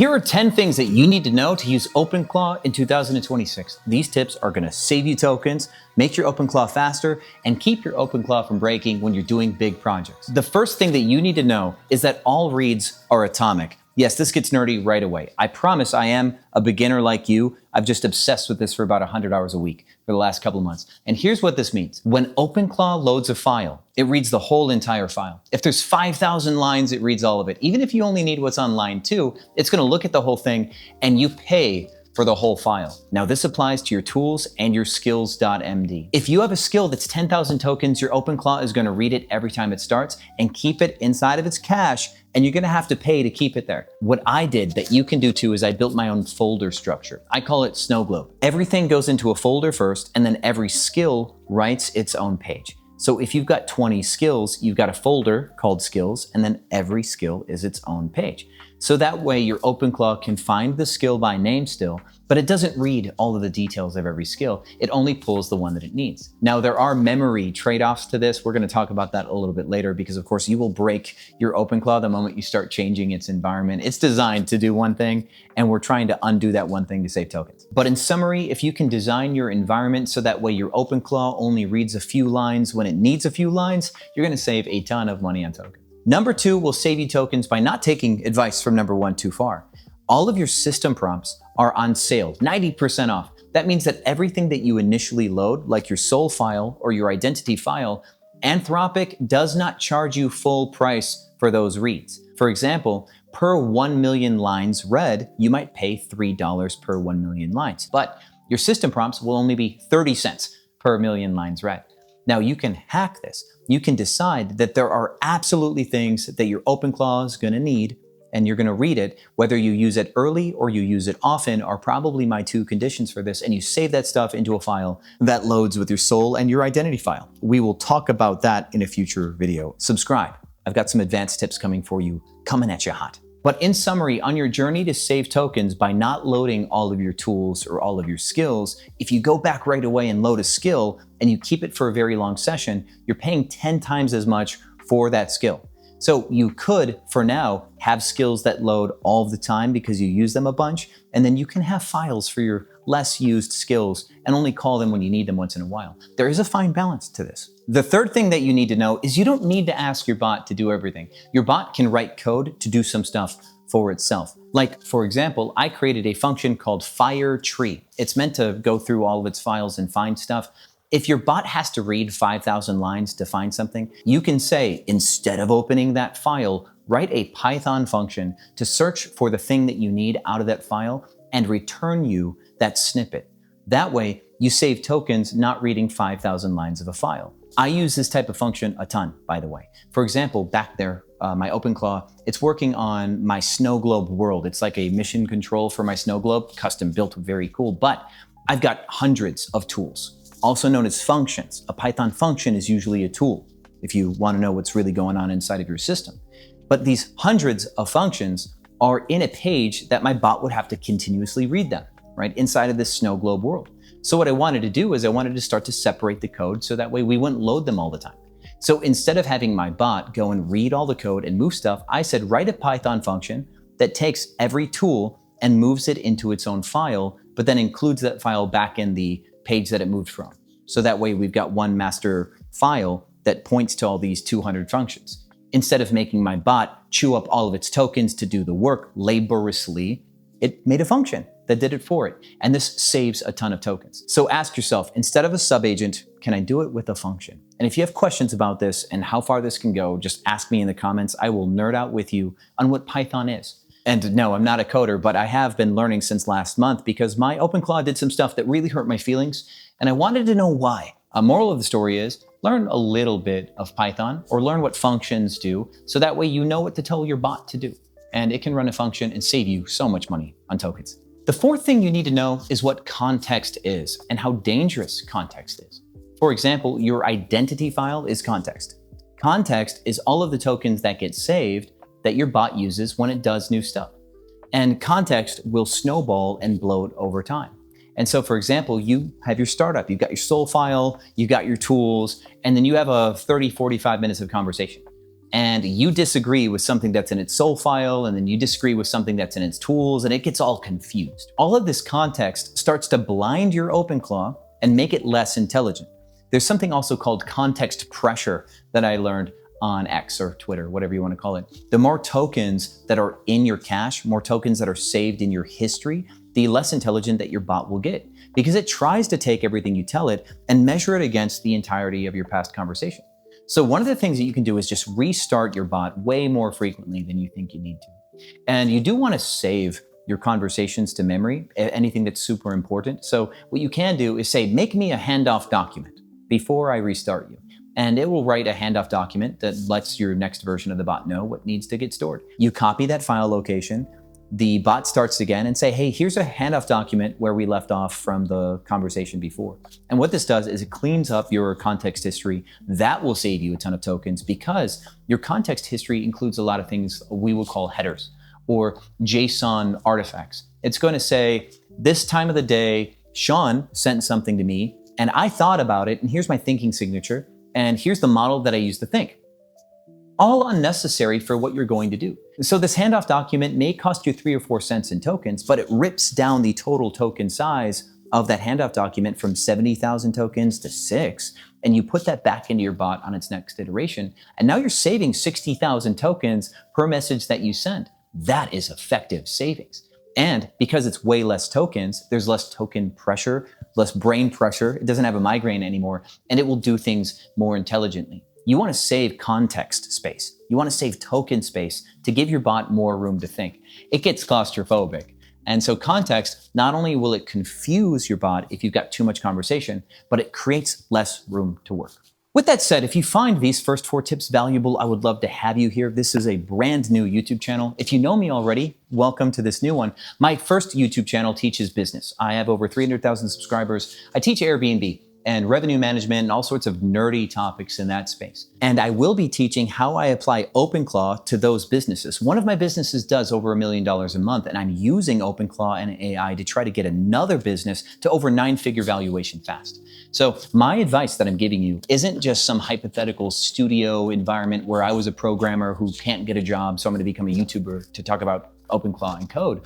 Here are 10 things that you need to know to use Openclaw in 2026. These tips are going to save you tokens, make your Openclaw faster, and keep your Openclaw from breaking when you're doing big projects. The first thing that you need to know is that all reads are atomic. Yes, this gets nerdy right away. I promise I am a beginner like you. I've just obsessed with this for about 100 hours a week for the last couple of months. And here's what this means. When Openclaw loads a file, it reads the whole entire file. If there's 5,000 lines, it reads all of it. Even if you only need what's on line 2, it's going to look at the whole thing and you pay for the whole file. Now this applies to your tools and your skills.md. If you have a skill that's 10,000 tokens, your Openclaw is going to read it every time it starts and keep it inside of its cache, and you're going to have to pay to keep it there. What I did that you can do too is I built my own folder structure. I call it Snow Globe. Everything goes into a folder first, and then every skill writes its own page. So if you've got 20 skills, you've got a folder called skills, and then every skill is its own page. So that way your Openclaw can find the skill by name still, but it doesn't read all of the details of every skill. It only pulls the one that it needs. Now there are memory trade-offs to this. We're going to talk about that a little bit later because of course you will break your Openclaw the moment you start changing its environment. It's designed to do one thing and we're trying to undo that one thing to save tokens. But in summary, if you can design your environment so that way your Openclaw only reads a few lines when it needs a few lines, you're going to save a ton of money on tokens. Number 2 will save you tokens by not taking advice from number 1 too far. All of your system prompts are on sale, 90% off. That means that everything that you initially load, like your soul file or your identity file, Anthropic does not charge you full price for those reads. For example, per 1 million lines read, you might pay $3 per 1 million lines, but your system prompts will only be 30 cents per million lines read. Now you can hack this. You can decide that there are absolutely things that your Openclaw is going to need and you're going to read it. Whether you use it early or you use it often are probably my 2 conditions for this, and you save that stuff into a file that loads with your soul and your identity file. We will talk about that in a future video. Subscribe. I've got some advanced tips coming for you, coming at you hot. But in summary, on your journey to save tokens by not loading all of your tools or all of your skills, if you go back right away and load a skill and you keep it for a very long session, you're paying 10 times as much for that skill. So you could, for now, have skills that load all the time because you use them a bunch, and then you can have files for your less used skills and only call them when you need them once in a while. There is a fine balance to this. The third thing that you need to know is you don't need to ask your bot to do everything. Your bot can write code to do some stuff for itself. Like, for example, I created a function called fire tree. It's meant to go through all of its files and find stuff. If your bot has to read 5,000 lines to find something, you can say, instead of opening that file, write a Python function to search for the thing that you need out of that file and return you that snippet. That way, you save tokens not reading 5,000 lines of a file. I use this type of function a ton, by the way. For example, back there, my Openclaw, it's working on my snow globe world. It's like a mission control for my snow globe, custom built, very cool, but I've got hundreds of tools, also known as functions. A Python function is usually a tool if you want to know what's really going on inside of your system. But these hundreds of functions are in a page that my bot would have to continuously read them, right, inside of this snow globe world. So what I wanted to do is I wanted to start to separate the code so that way we wouldn't load them all the time. So instead of having my bot go and read all the code and move stuff, I said write a Python function that takes every tool and moves it into its own file, but then includes that file back in the page that it moved from. So that way we've got one master file that points to all these 200 functions. Instead of making my bot chew up all of its tokens to do the work laboriously, it made a function that did it for it. And this saves a ton of tokens. So ask yourself, instead of a subagent, can I do it with a function? And if you have questions about this and how far this can go, just ask me in the comments. I will nerd out with you on what Python is. And no, I'm not a coder, but I have been learning since last month because my Openclaw did some stuff that really hurt my feelings, and I wanted to know why. A moral of the story is, learn a little bit of Python or learn what functions do, so that way you know what to tell your bot to do. And it can run a function and save you so much money on tokens. The fourth thing you need to know is what context is and how dangerous context is. For example, your identity file is context. Context is all of the tokens that get saved that your bot uses when it does new stuff. And context will snowball and bloat over time. And so, for example, you have your startup, you've got your soul file, you got your tools, and then you have a 30, 45 minutes of conversation. and you disagree with something that's in its soul file, and then you disagree with something that's in its tools, and it gets all confused. All of this context starts to blind your Openclaw and make it less intelligent. There's something also called context pressure that I learned on X or Twitter, whatever you want to call it. The more tokens that are in your cache, more tokens that are saved in your history, the less intelligent that your bot will get, because it tries to take everything you tell it and measure it against the entirety of your past conversation. So one of the things that you can do is just restart your bot way more frequently than you think you need to. And you do want to save your conversations to memory, anything that's super important. So what you can do is say, make me a handoff document before I restart you. And it will write a handoff document that lets your next version of the bot know what needs to get stored. You copy that file location, the bot starts again and say, hey, here's a handoff document where we left off from the conversation before. And what this does is it cleans up your context history. That will save you a ton of tokens because your context history includes a lot of things we will call headers or JSON artifacts. It's going to say, this time of the day, Sean sent something to me and I thought about it, and here's my thinking signature, and here's the model that I used to think. All unnecessary for what you're going to do. So this handoff document may cost you 3 or 4 cents in tokens, but it rips down the total token size of that handoff document from 70,000 tokens to 6, and you put that back into your bot on its next iteration. And now you're saving 60,000 tokens per message that you send. That is effective savings. And because it's way less tokens, there's less token pressure, less brain pressure. It doesn't have a migraine anymore, and it will do things more intelligently. You want to save context space. You want to save token space to give your bot more room to think. It gets claustrophobic. And so context, not only will it confuse your bot if you've got too much conversation, but it creates less room to work. With that said, if you find these first 4 tips valuable, I would love to have you here. This is a brand new YouTube channel. If you know me already, welcome to this new one. My first YouTube channel teaches business. I have over 300,000 subscribers. I teach Airbnb and revenue management and all sorts of nerdy topics in that space. And I will be teaching how I apply Openclaw to those businesses. One of my businesses does over $1 million a month, and I'm using Openclaw and AI to try to get another business to over 9-figure valuation fast. So my advice that I'm giving you isn't just some hypothetical studio environment where I was a programmer who can't get a job, so I'm gonna become a YouTuber to talk about Openclaw and code.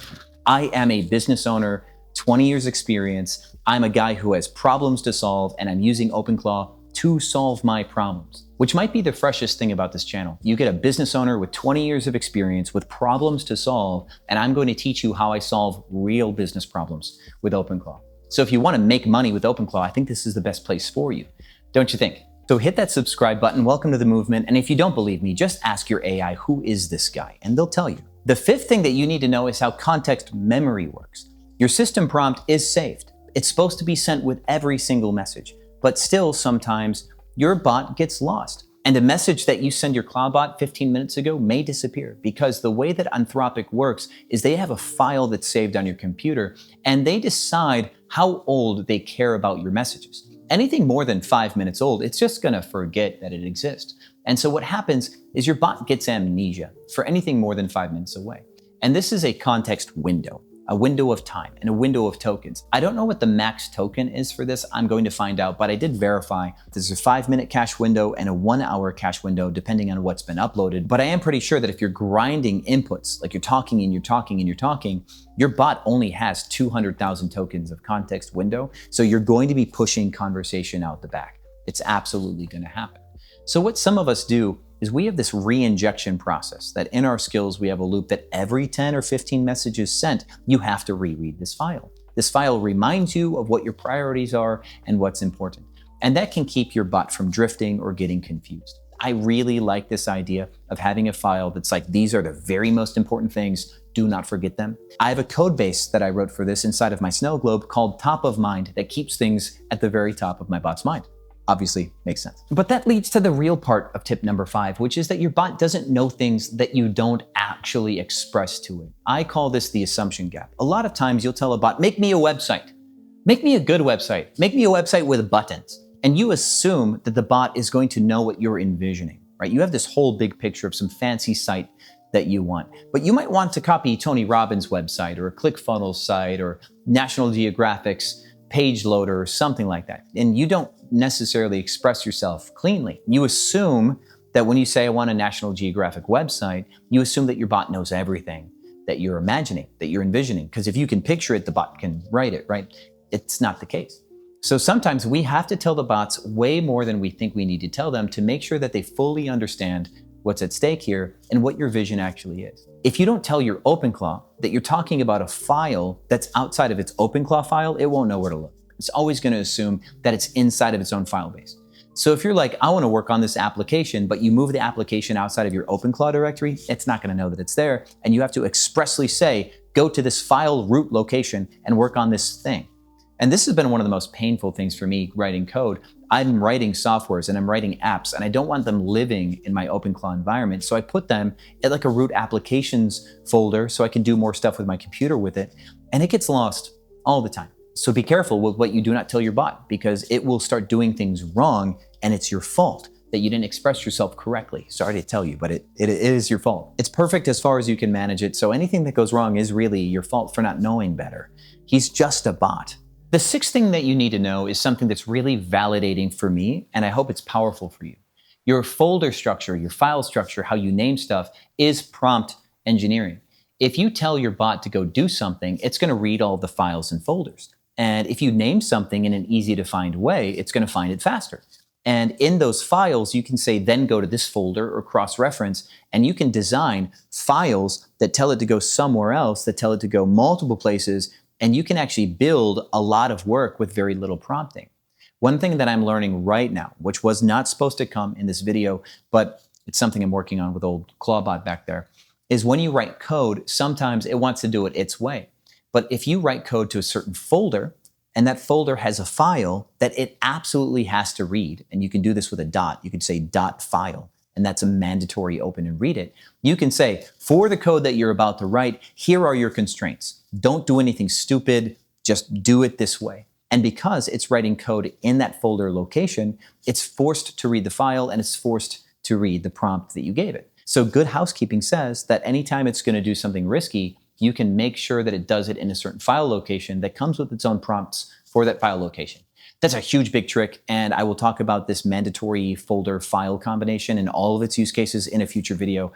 I am a business owner, 20 years experience. I'm a guy who has problems to solve, and I'm using Openclaw to solve my problems, which might be the freshest thing about this channel. You get a business owner with 20 years of experience with problems to solve, and I'm going to teach you how I solve real business problems with Openclaw. So if you want to make money with Openclaw, I think this is the best place for you. Don't you think? So hit that subscribe button, welcome to the movement, and if you don't believe me, just ask your AI, who is this guy? And they'll tell you. The 5th thing that you need to know is how context memory works. Your system prompt is saved. It's supposed to be sent with every single message, but still sometimes your bot gets lost. And a message that you send your ClowBot 15 minutes ago may disappear because the way that Anthropic works is they have a file that's saved on your computer and they decide how old they care about your messages. Anything more than 5 minutes old, it's just gonna forget that it exists. And so what happens is your bot gets amnesia for anything more than 5 minutes away. And this is a context window. A window of time and a window of tokens. I don't know what the max token is for this. I'm going to find out, but I did verify there's a 5-minute cache window and a 1-hour cache window depending on what's been uploaded. But I am pretty sure that if you're grinding inputs, like you're talking and you're talking and you're talking, your bot only has 200,000 tokens of context window. So you're going to be pushing conversation out the back. It's absolutely going to happen. So what some of us do is we have this re-injection process that in our skills, we have a loop that every 10 or 15 messages sent, you have to reread this file. This file reminds you of what your priorities are and what's important. And that can keep your bot from drifting or getting confused. I really like this idea of having a file that's like, these are the very most important things, do not forget them. I have a code base that I wrote for this inside of my Snow Globe called Top of Mind that keeps things at the very top of my bot's mind. Obviously makes sense. But that leads to the real part of tip number 5, which is that your bot doesn't know things that you don't actually express to it. I call this the assumption gap. A lot of times you'll tell a bot, make me a website. Make me a good website. Make me a website with buttons. And you assume that the bot is going to know what you're envisioning, right? You have this whole big picture of some fancy site that you want, but you might want to copy Tony Robbins' website or a ClickFunnels site or National Geographic's page loader or something like that. And you don't necessarily express yourself cleanly. You assume that when you say, I want a National Geographic website, you assume that your bot knows everything that you're imagining, that you're envisioning. Because if you can picture it, the bot can write it, right? It's not the case. So sometimes we have to tell the bots way more than we think we need to tell them to make sure that they fully understand what's at stake here and what your vision actually is. If you don't tell your Openclaw that you're talking about a file that's outside of its Openclaw file, it won't know where to look. It's always going to assume that it's inside of its own file base. So if you're like, I want to work on this application, but you move the application outside of your Openclaw directory, it's not going to know that it's there. And you have to expressly say, go to this file root location and work on this thing. And this has been one of the most painful things for me writing code. I'm writing softwares and I'm writing apps and I don't want them living in my Openclaw environment. So I put them in like a root applications folder so I can do more stuff with my computer with it. And it gets lost all the time. So be careful with what you do not tell your bot, because it will start doing things wrong and it's your fault that you didn't express yourself correctly. Sorry to tell you, but it is your fault. It's perfect as far as you can manage it. So anything that goes wrong is really your fault for not knowing better. He's just a bot. The sixth thing that you need to know is something that's really validating for me, and I hope it's powerful for you. Your folder structure, your file structure, how you name stuff is prompt engineering. If you tell your bot to go do something, it's going to read all the files and folders. And if you name something in an easy to find way, it's going to find it faster. And in those files, you can say, then go to this folder or cross-reference, and you can design files that tell it to go somewhere else, that tell it to go multiple places, and you can actually build a lot of work with very little prompting. One thing that I'm learning right now, which was not supposed to come in this video, but it's something I'm working on with old Clawbot back there, is when you write code, sometimes it wants to do it its way. But if you write code to a certain folder, and that folder has a file that it absolutely has to read, and you can do this with a dot, you could say dot file, and that's a mandatory open and read it. You can say, for the code that you're about to write, here are your constraints. Don't do anything stupid, just do it this way. And because it's writing code in that folder location, it's forced to read the file and it's forced to read the prompt that you gave it. So good housekeeping says that anytime it's going to do something risky, you can make sure that it does it in a certain file location that comes with its own prompts for that file location. That's a huge, big trick, and I will talk about this mandatory folder file combination and all of its use cases in a future video.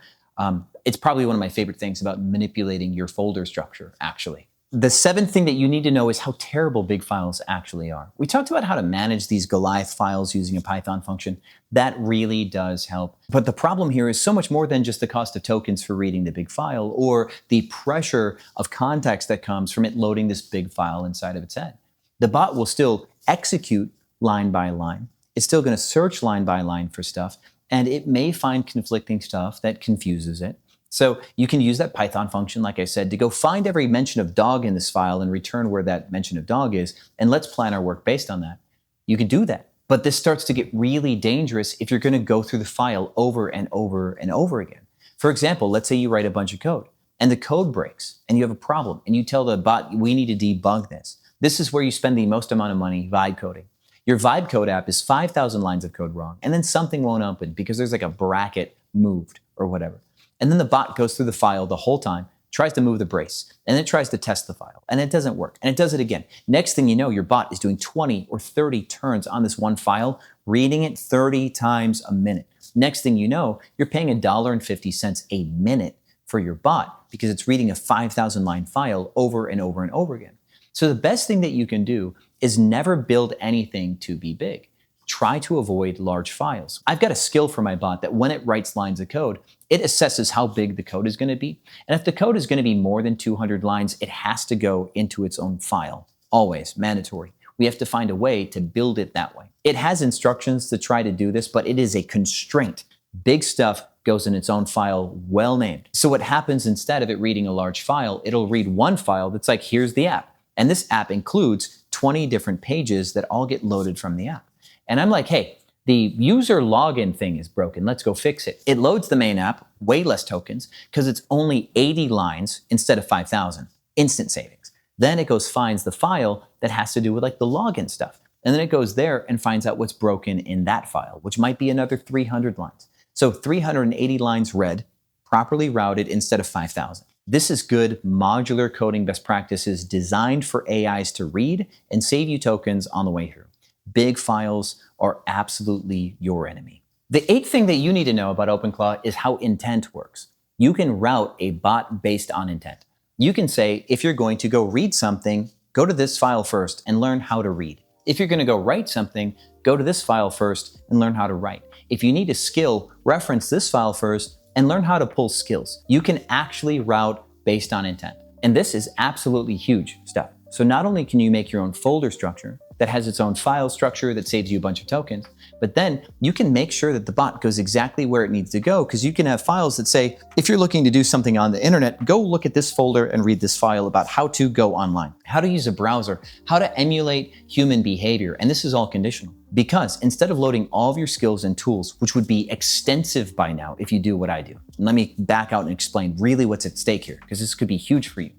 It's probably one of my favorite things about manipulating your folder structure, actually. The seventh thing that you need to know is how terrible big files actually are. We talked about how to manage these Goliath files using a Python function. That really does help. But the problem here is so much more than just the cost of tokens for reading the big file or the pressure of context that comes from it loading this big file inside of its head. The bot will still execute line by line. It's still going to search line by line for stuff, and it may find conflicting stuff that confuses it. So you can use that Python function, like I said, to go find every mention of dog in this file and return where that mention of dog is, and let's plan our work based on that. You can do that. But this starts to get really dangerous if you're going to go through the file over and over and over again. For example, let's say you write a bunch of code, and the code breaks, and you have a problem, and you tell the bot, we need to debug this. This is where you spend the most amount of money vibe coding. Your vibe code app is 5,000 lines of code wrong, and then something won't open because there's like a bracket moved or whatever. And then the bot goes through the file the whole time, tries to move the brace, and then tries to test the file, and it doesn't work, and it does it again. Next thing you know, your bot is doing 20 or 30 turns on this one file, reading it 30 times a minute. Next thing you know, you're paying $1.50 a minute for your bot because it's reading a 5,000 line file over and over and over again. So the best thing that you can do is never build anything to be big. Try to avoid large files. I've got a skill for my bot that when it writes lines of code, it assesses how big the code is going to be. And if the code is going to be more than 200 lines, it has to go into its own file. Always, mandatory. We have to find a way to build it that way. It has instructions to try to do this, but it is a constraint. Big stuff goes in its own file, well named. So what happens instead of it reading a large file, it'll read one file that's like, here's the app. And this app includes 20 different pages that all get loaded from the app. And I'm like, hey, the user login thing is broken. Let's go fix it. It loads the main app, way less tokens, because it's only 80 lines instead of 5,000. Instant savings. Then it goes finds the file that has to do with like the login stuff. And then it goes there and finds out what's broken in that file, which might be another 300 lines. So 380 lines read, properly routed instead of 5,000. This is good modular coding best practices designed for AIs to read and save you tokens on the way through. Big files are absolutely your enemy. The eighth thing that you need to know about Openclaw is how intent works. You can route a bot based on intent. You can say, if you're going to go read something, go to this file first and learn how to read. If you're going to go write something, go to this file first and learn how to write. If you need a skill, reference this file first and learn how to pull skills. You can actually route based on intent. And this is absolutely huge stuff. So not only can you make your own folder structure that has its own file structure that saves you a bunch of tokens, but then you can make sure that the bot goes exactly where it needs to go, because you can have files that say, if you're looking to do something on the internet, go look at this folder and read this file about how to go online, how to use a browser, how to emulate human behavior. And this is all conditional, because instead of loading all of your skills and tools, which would be extensive by now if you do what I do, and let me back out and explain really what's at stake here, because this could be huge for you.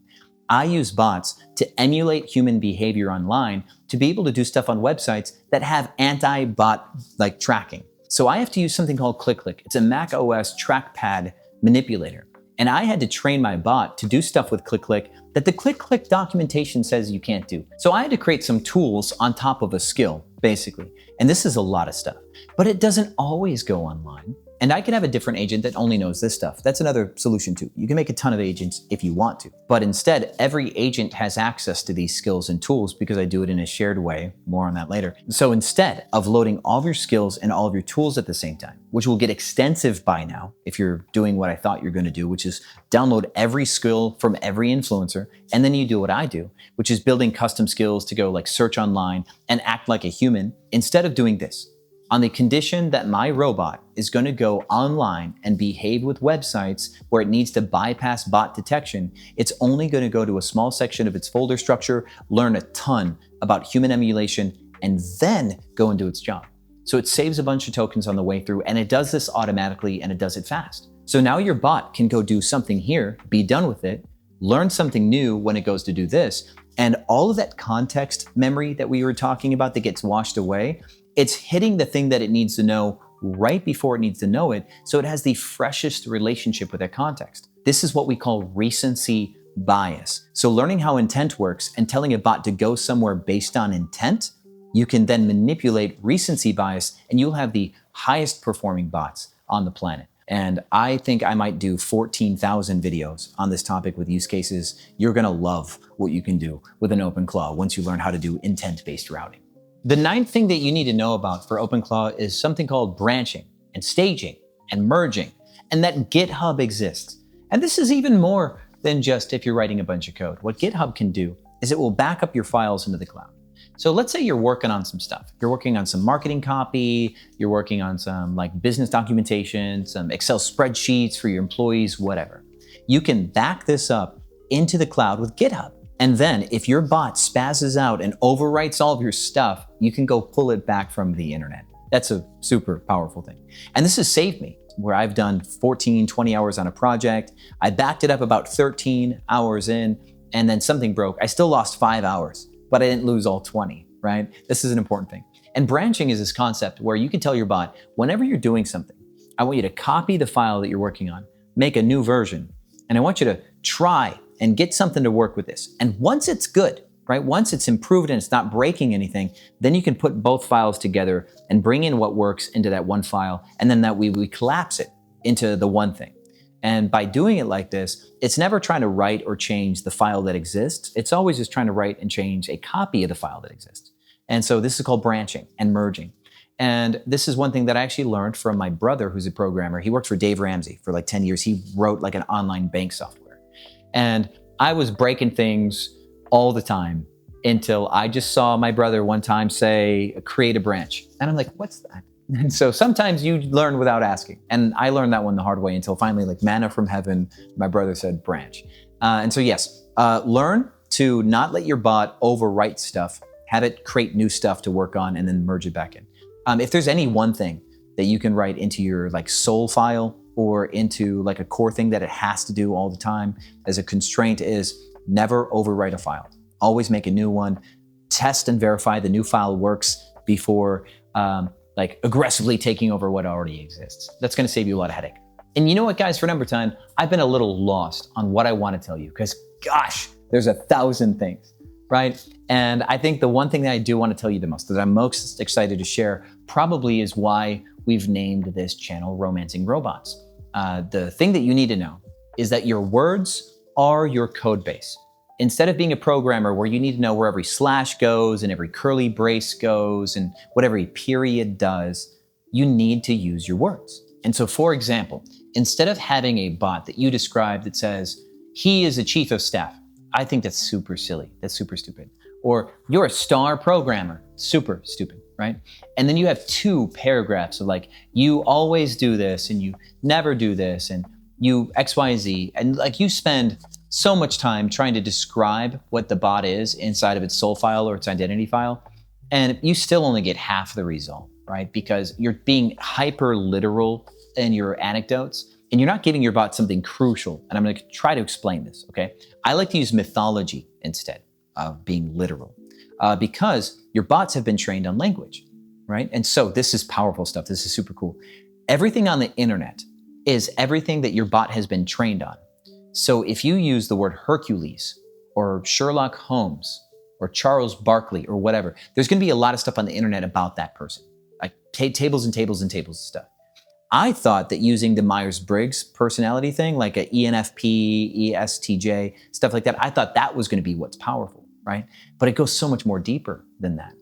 I use bots to emulate human behavior online to be able to do stuff on websites that have anti-bot like tracking. So I have to use something called ClickClick. It's a Mac OS trackpad manipulator. And I had to train my bot to do stuff with ClickClick that the ClickClick documentation says you can't do. So I had to create some tools on top of a skill, basically. And this is a lot of stuff, but it doesn't always go online. And I can have a different agent that only knows this stuff. That's another solution too. You can make a ton of agents if you want to. But instead, every agent has access to these skills and tools because I do it in a shared way. More on that later. So instead of loading all of your skills and all of your tools at the same time, which will get extensive by now if you're doing what I thought you're going to do, which is download every skill from every influencer, and then you do what I do, which is building custom skills to go like search online and act like a human. Instead of doing this, on the condition that my robot is going to go online and behave with websites where it needs to bypass bot detection, it's only going to go to a small section of its folder structure, learn a ton about human emulation, and then go and do its job. So it saves a bunch of tokens on the way through, and it does this automatically, and it does it fast. So now your bot can go do something here, be done with it, learn something new when it goes to do this, and all of that context memory that we were talking about that gets washed away, it's hitting the thing that it needs to know right before it needs to know it, so it has the freshest relationship with that context. This is what we call recency bias. So learning how intent works and telling a bot to go somewhere based on intent, you can then manipulate recency bias, and you'll have the highest performing bots on the planet. And I think I might do 14,000 videos on this topic with use cases. You're gonna love what you can do with an Openclaw once you learn how to do intent-based routing. The ninth thing that you need to know about for Openclaw is something called branching and staging and merging, and that GitHub exists. And this is even more than just if you're writing a bunch of code. What GitHub can do is it will back up your files into the cloud. So let's say you're working on some stuff. You're working on some marketing copy, you're working on some like business documentation, some Excel spreadsheets for your employees, whatever. You can back this up into the cloud with GitHub. And then if your bot spazzes out and overwrites all of your stuff, you can go pull it back from the internet. That's a super powerful thing. And this has saved me, where I've done 14, 20 hours on a project. I backed it up about 13 hours in, and then something broke. I still lost 5 hours, but I didn't lose all 20, right? This is an important thing. And branching is this concept where you can tell your bot, whenever you're doing something, I want you to copy the file that you're working on, make a new version, and I want you to try and get something to work with this. And once it's good, right? Once it's improved and it's not breaking anything, then you can put both files together and bring in what works into that one file. And then that we collapse it into the one thing. And by doing it like this, it's never trying to write or change the file that exists. It's always just trying to write and change a copy of the file that exists. And so this is called branching and merging. And this is one thing that I actually learned from my brother, who's a programmer. He worked for Dave Ramsey for like 10 years. He wrote like an online bank software. And I was breaking things all the time until I just saw my brother one time say, create a branch. And I'm like, what's that? And so sometimes you learn without asking. And I learned that one the hard way until finally, like manna from heaven, my brother said branch. And so yes, learn to not let your bot overwrite stuff, have it create new stuff to work on and then merge it back in. If there's any one thing that you can write into your like soul file or into like a core thing that it has to do all the time as a constraint, is never overwrite a file. Always make a new one, test and verify the new file works before like aggressively taking over what already exists. That's gonna save you a lot of headache. And you know what, guys, for number 10, I've been a little lost on what I wanna tell you, because gosh, there's 1,000 things, right? And I think the one thing that I do wanna tell you the most, that I'm most excited to share, probably is why we've named this channel Romancing Robots. The thing that you need to know is that your words are your code base. Instead of being a programmer where you need to know where every slash goes and every curly brace goes and what every period does, you need to use your words. And so, for example, instead of having a bot that you describe that says, he is a chief of staff, I think that's super silly. That's super stupid. Or you're a star programmer, super stupid, right? And then you have 2 paragraphs of like, you always do this and you never do this and you X, Y, Z. And like you spend so much time trying to describe what the bot is inside of its soul file or its identity file. And you still only get half the result, right? Because you're being hyper literal in your anecdotes and you're not giving your bot something crucial. And I'm going to try to explain this, okay? I like to use mythology instead of being literal because your bots have been trained on language, right? And so this is powerful stuff. This is super cool. Everything on the internet is everything that your bot has been trained on. So if you use the word Hercules or Sherlock Holmes or Charles Barkley or whatever, there's going to be a lot of stuff on the internet about that person, like tables and tables and tables of stuff. I thought that using the Myers-Briggs personality thing, like a ENFP, ESTJ, stuff like that, I thought that was going to be what's powerful, right? But it goes so much more deeper than that.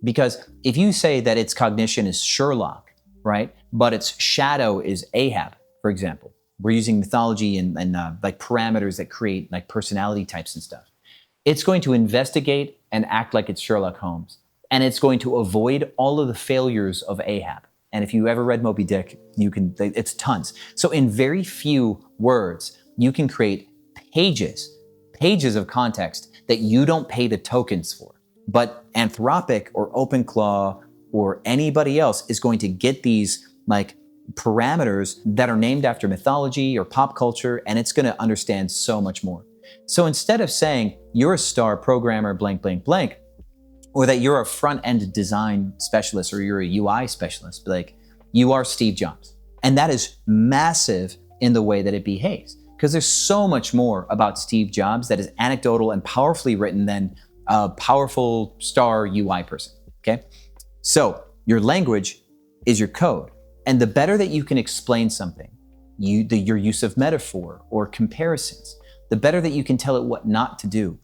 Because if you say that its cognition is Sherlock, right, but its shadow is Ahab, for example, we're using mythology and like parameters that create like personality types and stuff. It's going to investigate and act like it's Sherlock Holmes. And it's going to avoid all of the failures of Ahab. And if you ever read Moby Dick, it's tons. So in very few words, you can create pages of context that you don't pay the tokens for. But Anthropic or Openclaw or anybody else is going to get these like parameters that are named after mythology or pop culture, and it's going to understand so much more. So instead of saying you're a star programmer blank, blank, blank, or that you're a front-end design specialist or you're a UI specialist, like you are Steve Jobs. And that is massive in the way that it behaves, because there's so much more about Steve Jobs that is anecdotal and powerfully written than a powerful star UI person, okay? So your language is your code. And the better that you can explain something, your use of metaphor or comparisons, the better that you can tell it what not to do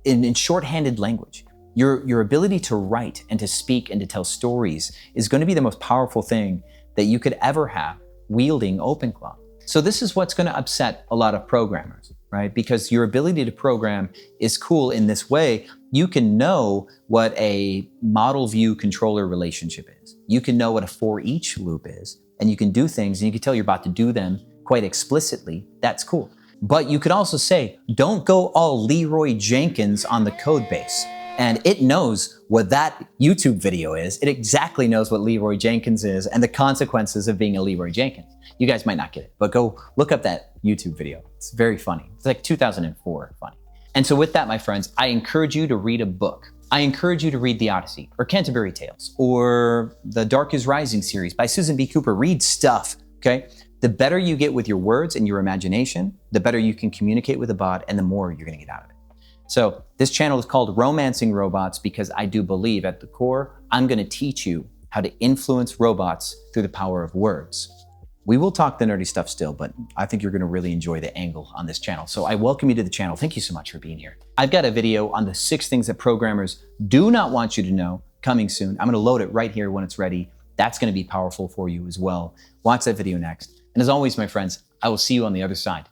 in shorthanded language. Your ability to write and to speak and to tell stories is going to be the most powerful thing that you could ever have wielding Openclaw. So this is what's going to upset a lot of programmers, right? Because your ability to program is cool in this way. You can know what a model view controller relationship is. You can know what a for each loop is, and you can do things and you can tell your bot to do them quite explicitly. That's cool. But you could also say, don't go all Leroy Jenkins on the code base. And it knows what that YouTube video is. It exactly knows what Leroy Jenkins is and the consequences of being a Leroy Jenkins. You guys might not get it, but go look up that YouTube video. It's very funny. It's like 2004 funny. And so with that, my friends, I encourage you to read a book. I encourage you to read The Odyssey or Canterbury Tales or the Dark is Rising series by Susan B. Cooper. Read stuff, okay? The better you get with your words and your imagination, the better you can communicate with a bot and the more you're gonna get out of it. So this channel is called Romancing Robots because I do believe at the core, I'm gonna teach you how to influence robots through the power of words. We will talk the nerdy stuff still, but I think you're gonna really enjoy the angle on this channel. So I welcome you to the channel. Thank you so much for being here. I've got a video on the 6 things that programmers do not want you to know coming soon. I'm gonna load it right here when it's ready. That's gonna be powerful for you as well. Watch that video next. And as always, my friends, I will see you on the other side.